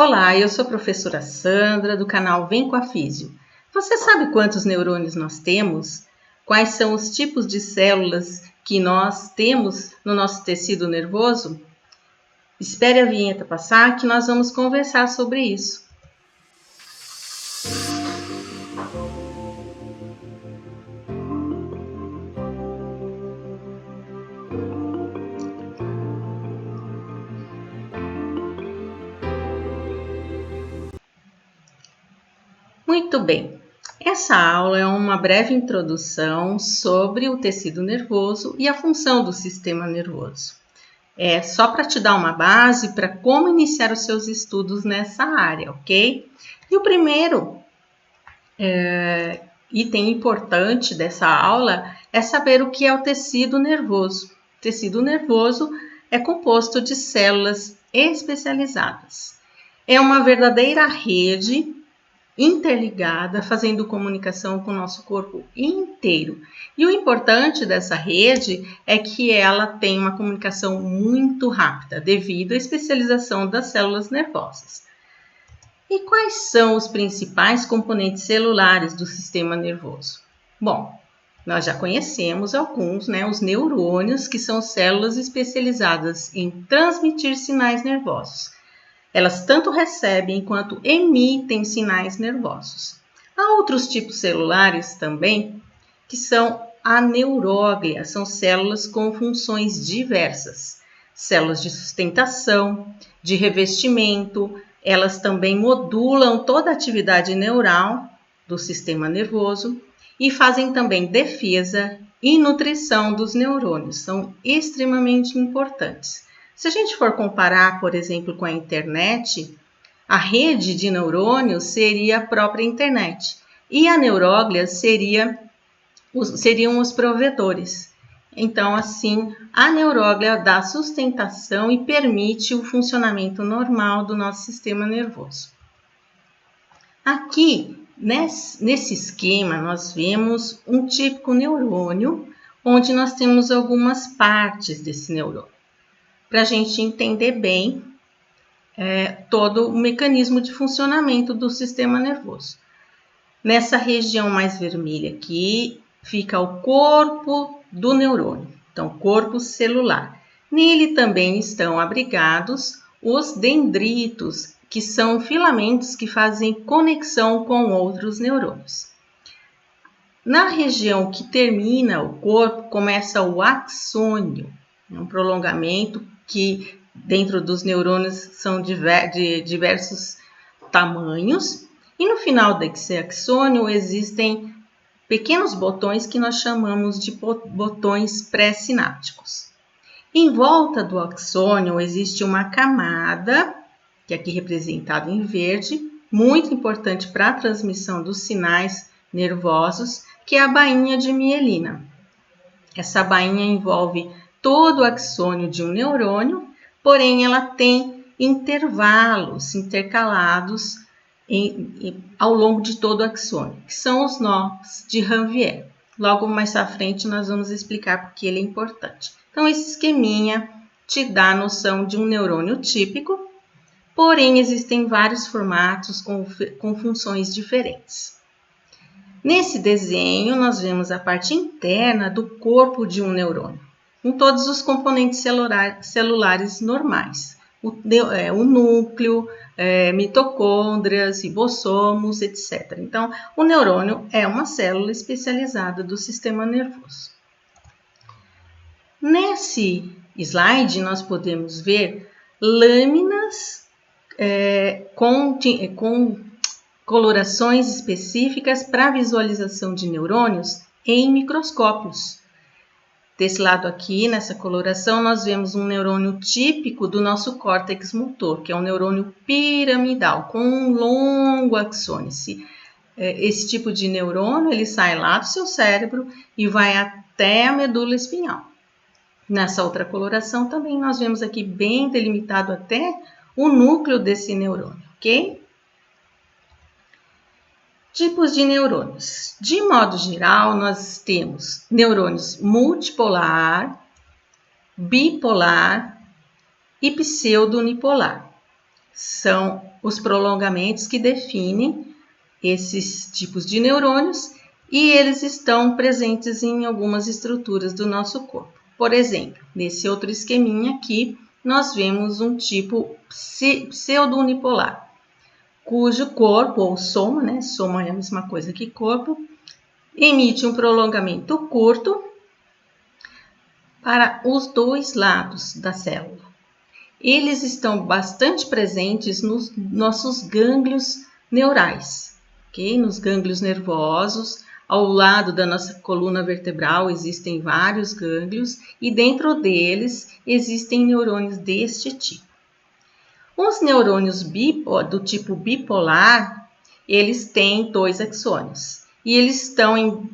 Olá, eu sou a professora Sandra, do canal Vem com a Físio. Você sabe quantos neurônios nós temos? Quais são os tipos de células que nós temos no nosso tecido nervoso? Espere a vinheta passar que nós vamos conversar sobre isso. Muito bem, essa aula é uma breve introdução sobre o tecido nervoso e a função do sistema nervoso. É só para te dar uma base para como iniciar os seus estudos nessa área, ok? E o primeiro item importante dessa aula é saber o que é o tecido nervoso. O tecido nervoso é composto de células especializadas. É uma verdadeira rede interligada, fazendo comunicação com o nosso corpo inteiro. E o importante dessa rede é que ela tem uma comunicação muito rápida, devido à especialização das células nervosas. E quais são os principais componentes celulares do sistema nervoso? Bom, nós já conhecemos alguns, os neurônios, que são células especializadas em transmitir sinais nervosos. Elas tanto recebem quanto emitem sinais nervosos. Há outros tipos celulares também, que são aneuróglias, são células com funções diversas. Células de sustentação, de revestimento, elas também modulam toda a atividade neural do sistema nervoso e fazem também defesa e nutrição dos neurônios, são extremamente importantes. Se a gente for comparar, por exemplo, com a internet, a rede de neurônios seria a própria internet e a neuróglia seriam os provedores. Então, assim, a neuróglia dá sustentação e permite o funcionamento normal do nosso sistema nervoso. Aqui, nesse esquema, nós vemos um típico neurônio, onde nós temos algumas partes desse neurônio, para a gente entender bem todo o mecanismo de funcionamento do sistema nervoso. Nessa região mais vermelha aqui, fica o corpo do neurônio, então corpo celular. Nele também estão abrigados os dendritos, que são filamentos que fazem conexão com outros neurônios. Na região que termina o corpo, começa o axônio, um prolongamento que dentro dos neurônios são de diversos tamanhos. E no final desse axônio existem pequenos botões que nós chamamos de botões pré-sinápticos. Em volta do axônio existe uma camada, que é aqui representada em verde, muito importante para a transmissão dos sinais nervosos, que é a bainha de mielina. Essa bainha envolve todo o axônio de um neurônio, porém ela tem intervalos intercalados ao longo de todo o axônio, que são os nós de Ranvier. Logo mais à frente nós vamos explicar porque ele é importante. Então esse esqueminha te dá a noção de um neurônio típico, porém existem vários formatos com funções diferentes. Nesse desenho nós vemos a parte interna do corpo de um neurônio, com todos os componentes celulares normais. O núcleo, mitocôndrias, ribossomos, etc. Então, o neurônio é uma célula especializada do sistema nervoso. Nesse slide, nós podemos ver lâminas com colorações específicas para visualização de neurônios em microscópios. Desse lado aqui, nessa coloração, nós vemos um neurônio típico do nosso córtex motor, que é um neurônio piramidal, com um longo axônio. Esse tipo de neurônio, ele sai lá do seu cérebro e vai até a medula espinhal. Nessa outra coloração, também nós vemos aqui bem delimitado até o núcleo desse neurônio, ok? Tipos de neurônios. De modo geral, nós temos neurônios multipolar, bipolar e pseudonipolar. são os prolongamentos que definem esses tipos de neurônios e eles estão presentes em algumas estruturas do nosso corpo. Por exemplo, nesse outro esqueminha aqui, nós vemos um tipo pseudo-unipolar, cujo corpo, ou soma, né? Soma é a mesma coisa que corpo, emite um prolongamento curto para os dois lados da célula. Eles estão bastante presentes nos nossos gânglios neurais, ok? Nos gânglios nervosos. Ao lado da nossa coluna vertebral existem vários gânglios e dentro deles existem neurônios deste tipo. Os neurônios do tipo bipolar, eles têm 2 axônios e eles estão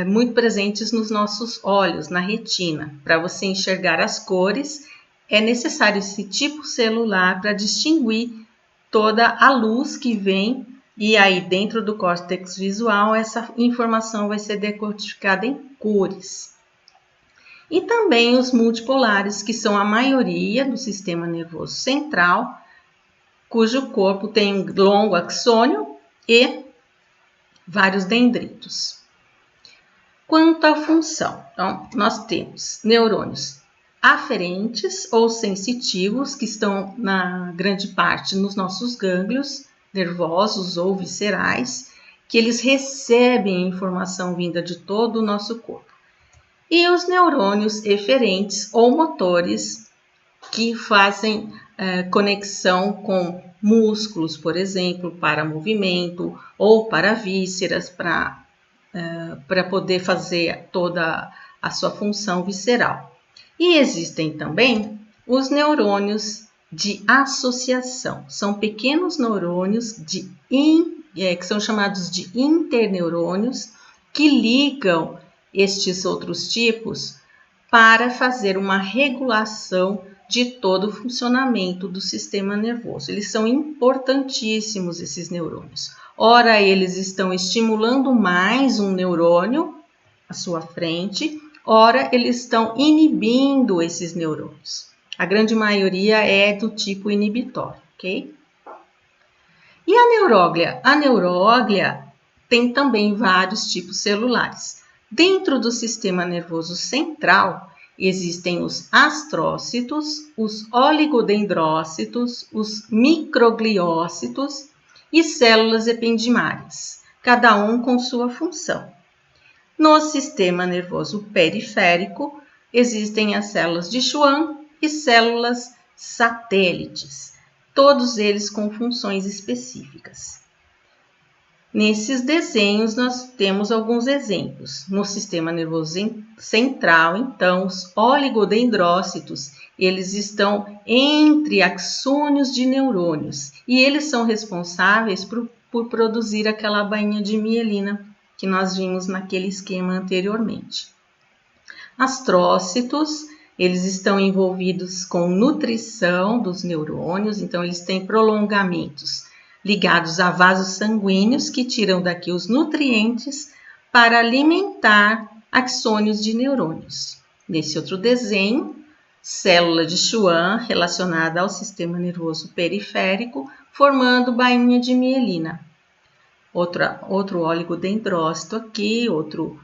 muito presentes nos nossos olhos, na retina. Para você enxergar as cores, é necessário esse tipo celular para distinguir toda a luz que vem e aí dentro do córtex visual essa informação vai ser decodificada em cores. E também os multipolares, que são a maioria do sistema nervoso central, cujo corpo tem um longo axônio e vários dendritos. Quanto à função, então, nós temos neurônios aferentes ou sensitivos, que estão na grande parte nos nossos gânglios nervosos ou viscerais, que eles recebem a informação vinda de todo o nosso corpo. E os neurônios eferentes ou motores, que fazem conexão com músculos, por exemplo, para movimento ou para vísceras, para poder fazer toda a sua função visceral. E existem também os neurônios de associação. São pequenos neurônios que são chamados de interneurônios, que ligam estes outros tipos para fazer uma regulação de todo o funcionamento do sistema nervoso. Eles são importantíssimos, esses neurônios. Ora, eles estão estimulando mais um neurônio à sua frente, ora, eles estão inibindo esses neurônios. A grande maioria é do tipo inibitório, ok? E a neuróglia? A neuróglia tem também vários tipos celulares. Dentro do sistema nervoso central, existem os astrócitos, os oligodendrócitos, os microgliócitos e células ependimárias, cada um com sua função. No sistema nervoso periférico, existem as células de Schwann e células satélites, todos eles com funções específicas. Nesses desenhos, nós temos alguns exemplos. No sistema nervoso central, então, os oligodendrócitos, eles estão entre axônios de neurônios e eles são responsáveis por produzir aquela bainha de mielina que nós vimos naquele esquema anteriormente. Astrócitos, eles estão envolvidos com nutrição dos neurônios, então eles têm prolongamentos ligados a vasos sanguíneos que tiram daqui os nutrientes para alimentar axônios de neurônios. Nesse outro desenho, célula de Schwann relacionada ao sistema nervoso periférico, formando bainha de mielina. Outro oligodendrócito aqui, outro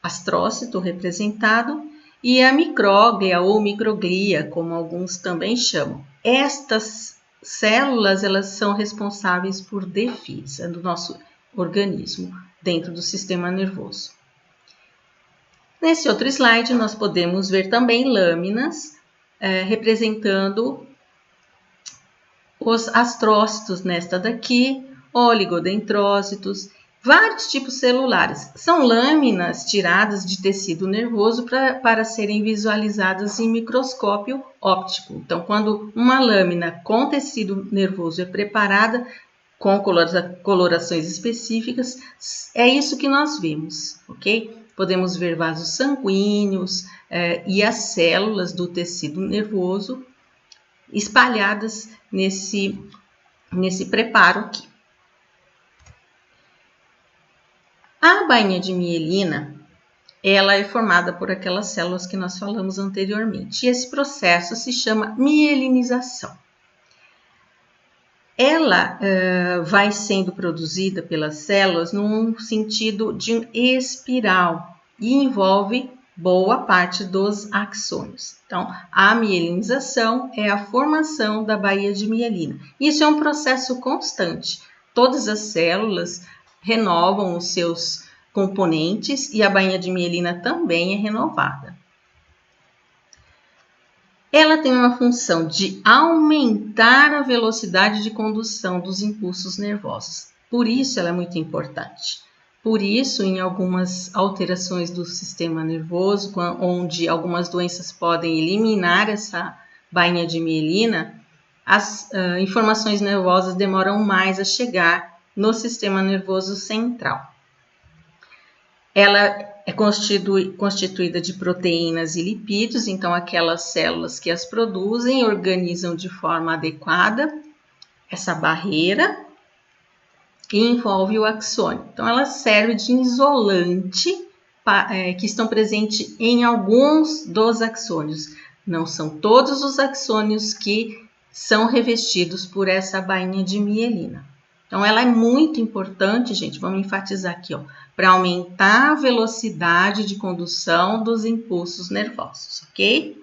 astrócito representado, e a micróglia ou microglia, como alguns também chamam. Estas células, elas são responsáveis por defesa do nosso organismo dentro do sistema nervoso. Nesse outro slide, nós podemos ver também lâminas representando os astrócitos nesta daqui, oligodendrócitos, vários tipos celulares. São lâminas tiradas de tecido nervoso para serem visualizadas em microscópio óptico. Então, quando uma lâmina com tecido nervoso é preparada com colorações específicas, é isso que nós vemos, ok? Podemos ver vasos sanguíneos e as células do tecido nervoso espalhadas nesse preparo aqui. A bainha de mielina, ela é formada por aquelas células que nós falamos anteriormente. E esse processo se chama mielinização. ela vai sendo produzida pelas células num sentido de espiral e envolve boa parte dos axônios. Então, a mielinização é a formação da baía de mielina. Isso é um processo constante. Todas as células renovam os seus componentes e a baía de mielina também é renovada. Ela tem uma função de aumentar a velocidade de condução dos impulsos nervosos. Por isso ela é muito importante. Por isso, em algumas alterações do sistema nervoso, onde algumas doenças podem eliminar essa bainha de mielina, as informações nervosas demoram mais a chegar no sistema nervoso central. Ela é constituída de proteínas e lipídios, então aquelas células que as produzem organizam de forma adequada essa barreira e envolve o axônio. Então ela serve de isolante que estão presentes em alguns dos axônios. Não são todos os axônios que são revestidos por essa bainha de mielina. Então ela é muito importante, gente, vamos enfatizar aqui, para aumentar a velocidade de condução dos impulsos nervosos, ok?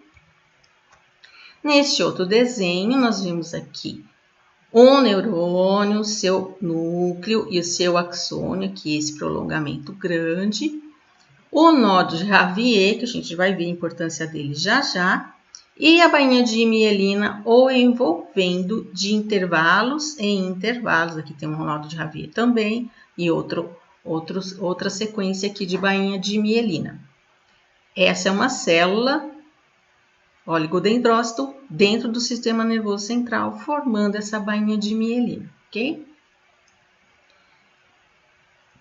Neste outro desenho, nós vimos aqui um neurônio, seu núcleo e o seu axônio, aqui esse prolongamento grande, o nó de Javier, que a gente vai ver a importância dele já já, e a bainha de mielina o envolvendo de intervalos em intervalos. Aqui tem um nó de Javier também e outra sequência aqui de bainha de mielina. Essa é uma célula oligodendrócito dentro do sistema nervoso central, formando essa bainha de mielina, ok?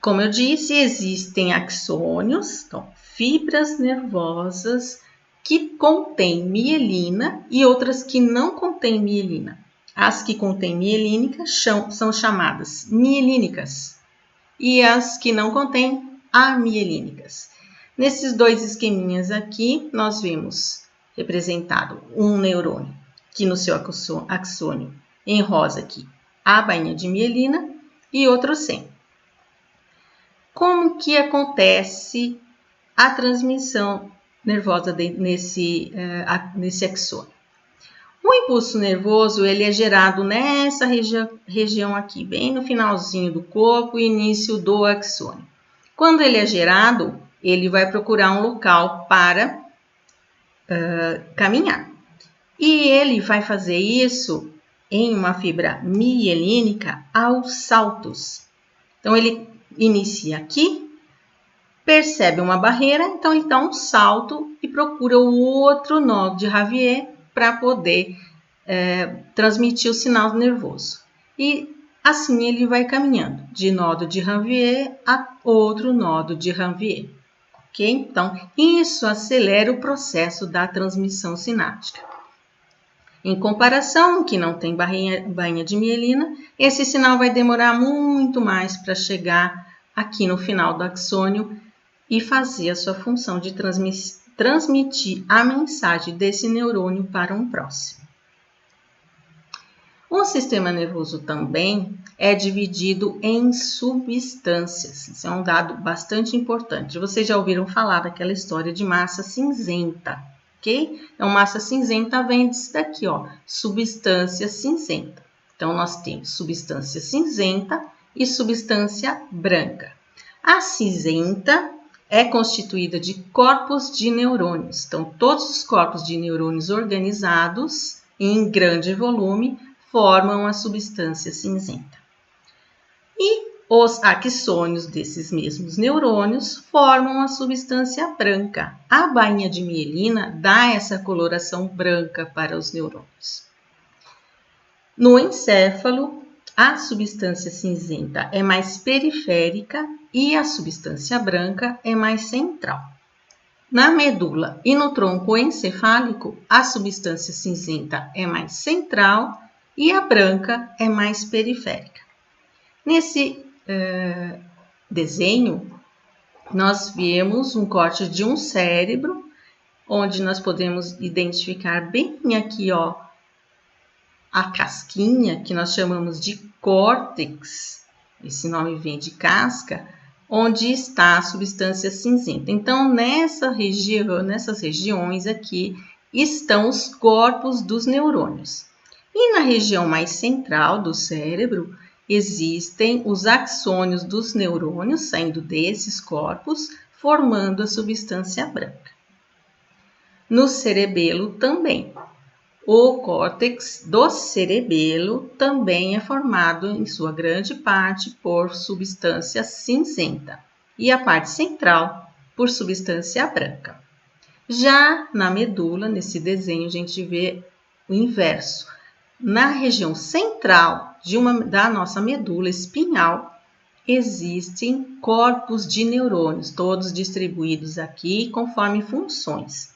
Como eu disse, existem axônios, então, fibras nervosas que contêm mielina e outras que não contêm mielina. As que contêm mielínica são chamadas mielínicas e as que não contêm amielínicas. Nesses dois esqueminhas aqui, nós vemos representado um neurônio que no seu axônio em rosa aqui a bainha de mielina e outro sem. Como que acontece a transmissão nervosa nesse axônio? O impulso nervoso ele é gerado nessa região aqui, bem no finalzinho do corpo e início do axônio. Quando ele é gerado, ele vai procurar um local para caminhar. E ele vai fazer isso em uma fibra mielínica aos saltos. Então, ele inicia aqui, percebe uma barreira, então ele dá um salto e procura o outro nó de Javier para poder transmitir o sinal nervoso. E assim ele vai caminhando de nódo de Ranvier a outro nódo de Ranvier. Ok? Então, isso acelera o processo da transmissão sináptica. Em comparação, que não tem bainha de mielina, esse sinal vai demorar muito mais para chegar aqui no final do axônio e fazer a sua função de transmitir a mensagem desse neurônio para um próximo. O sistema nervoso também é dividido em substâncias. Isso é um dado bastante importante. Vocês já ouviram falar daquela história de massa cinzenta, ok? Então, massa cinzenta vem disso daqui, ó, substância cinzenta. Então, nós temos substância cinzenta e substância branca. A cinzenta é constituída de corpos de neurônios. Então, todos os corpos de neurônios organizados em grande volume formam a substância cinzenta. E os axônios desses mesmos neurônios formam a substância branca. A bainha de mielina dá essa coloração branca para os neurônios. No encéfalo, a substância cinzenta é mais periférica e a substância branca é mais central. Na medula e no tronco encefálico, a substância cinzenta é mais central e a branca é mais periférica. Nesse desenho, nós vemos um corte de um cérebro, onde nós podemos identificar bem aqui, ó, a casquinha, que nós chamamos de córtex, esse nome vem de casca, onde está a substância cinzenta. Então, nessas regiões aqui, estão os corpos dos neurônios. E na região mais central do cérebro, existem os axônios dos neurônios saindo desses corpos, formando a substância branca. No cerebelo também. O córtex do cerebelo também é formado, em sua grande parte, por substância cinzenta e a parte central por substância branca. Já na medula, nesse desenho, a gente vê o inverso. Na região central da nossa medula espinhal, existem corpos de neurônios, todos distribuídos aqui conforme funções.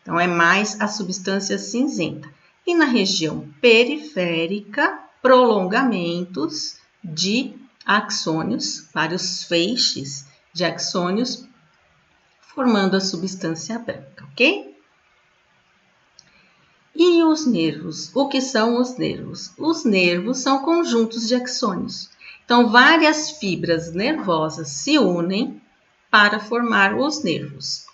Então, é mais a substância cinzenta. E na região periférica, prolongamentos de axônios, vários feixes de axônios, formando a substância branca, ok? E os nervos? O que são os nervos? Os nervos são conjuntos de axônios. Então, várias fibras nervosas se unem para formar os nervos.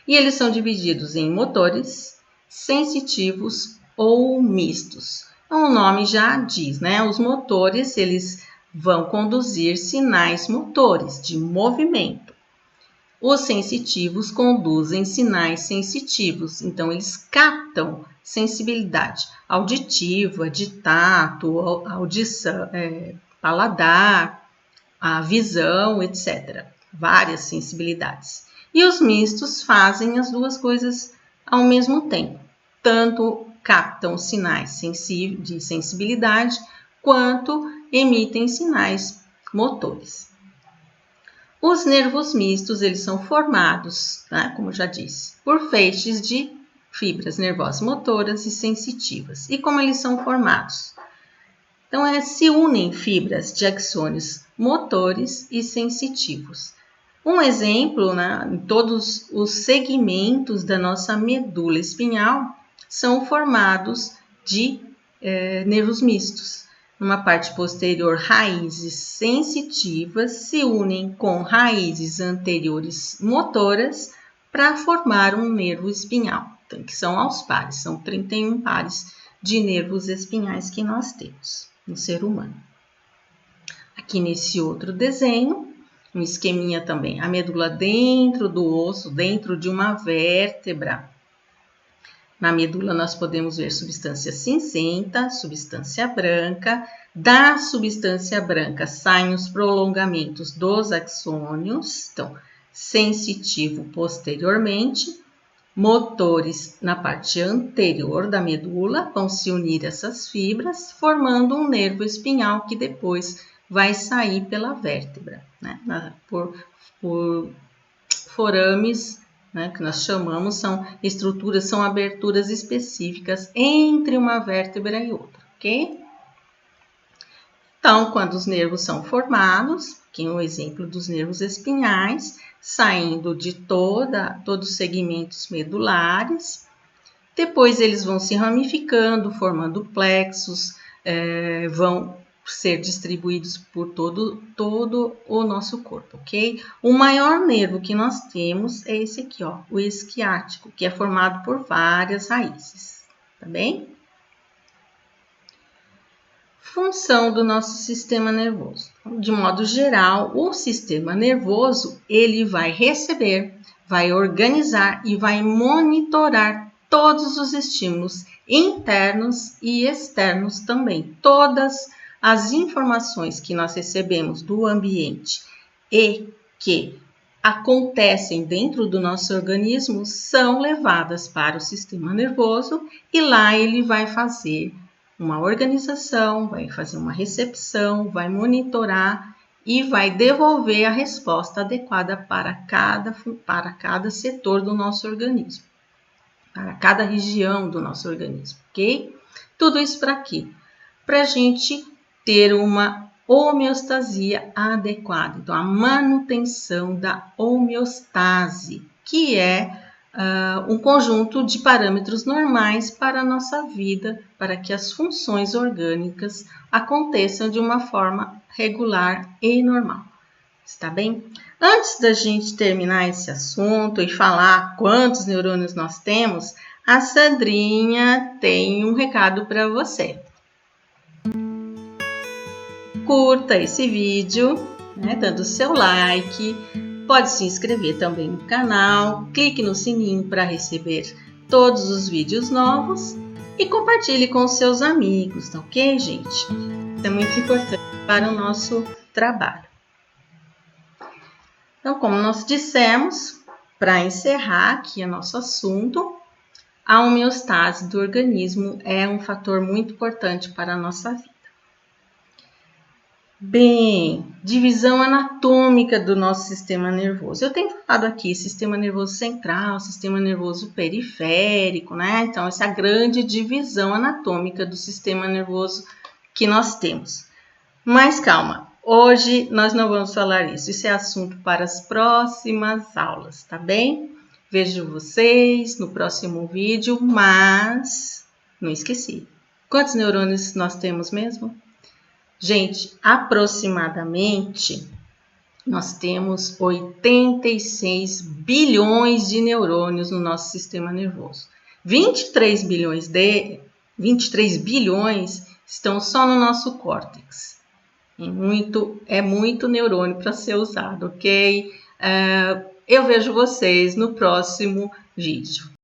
E eles são divididos em motores, sensitivos ou mistos. Então, o nome já diz, né? Os motores, eles vão conduzir sinais motores de movimento. Os sensitivos conduzem sinais sensitivos, então eles captam sensibilidade auditiva, de tato, audição, paladar, a visão, etc. Várias sensibilidades. E os mistos fazem as duas coisas ao mesmo tempo. Tanto captam sinais de sensibilidade, quanto emitem sinais motores. Os nervos mistos, eles são formados, né, como já disse, por feixes de fibras nervosas motoras e sensitivas. E como eles são formados? Então, se unem fibras de axônios motores e sensitivos. Um exemplo, né, em todos os segmentos da nossa medula espinhal são formados de nervos mistos. Numa parte posterior, raízes sensitivas se unem com raízes anteriores motoras para formar um nervo espinhal, que são aos pares, são 31 pares de nervos espinhais que nós temos no ser humano. Aqui nesse outro desenho, um esqueminha também, a medula dentro do osso, dentro de uma vértebra. Na medula nós podemos ver substância cinzenta, substância branca. Da substância branca saem os prolongamentos dos axônios, então, sensitivo posteriormente, motores na parte anterior da medula, vão se unir essas fibras, formando um nervo espinhal que depois vai sair pela vértebra, né? por forames, né, que nós chamamos, são estruturas, são aberturas específicas entre uma vértebra e outra, ok? Então, quando os nervos são formados, aqui é um exemplo dos nervos espinhais, saindo de todos os segmentos medulares, depois eles vão se ramificando, formando plexos, vão ser distribuídos por todo o nosso corpo, ok? O maior nervo que nós temos é esse aqui, ó, o esquiático, que é formado por várias raízes, tá bem? Função do nosso sistema nervoso. De modo geral, o sistema nervoso, ele vai receber, vai organizar e vai monitorar todos os estímulos internos e externos também, todas as informações que nós recebemos do ambiente e que acontecem dentro do nosso organismo são levadas para o sistema nervoso e lá ele vai fazer uma organização, vai fazer uma recepção, vai monitorar e vai devolver a resposta adequada para cada setor do nosso organismo, para cada região do nosso organismo, ok? Tudo isso para quê? Para a gente ter uma homeostasia adequada. Então, a manutenção da homeostase, que é um conjunto de parâmetros normais para a nossa vida, para que as funções orgânicas aconteçam de uma forma regular e normal. Está bem? Antes da gente terminar esse assunto e falar quantos neurônios nós temos, a Sandrinha tem um recado para você. Curta esse vídeo, dando seu like. Pode se inscrever também no canal, clique no sininho para receber todos os vídeos novos e compartilhe com seus amigos, tá ok, gente? Isso é muito importante para o nosso trabalho. Então, como nós dissemos, para encerrar aqui o nosso assunto, a homeostase do organismo é um fator muito importante para a nossa vida. Bem, divisão anatômica do nosso sistema nervoso. Eu tenho falado aqui sistema nervoso central, sistema nervoso periférico, né? Então, essa é a grande divisão anatômica do sistema nervoso que nós temos. Mas calma, hoje nós não vamos falar isso. Isso é assunto para as próximas aulas, tá bem? Vejo vocês no próximo vídeo, mas não esqueci. Quantos neurônios nós temos mesmo? Gente, aproximadamente, nós temos 86 bilhões de neurônios no nosso sistema nervoso. 23 bilhões estão só no nosso córtex. É muito neurônio para ser usado, ok? Eu vejo vocês no próximo vídeo.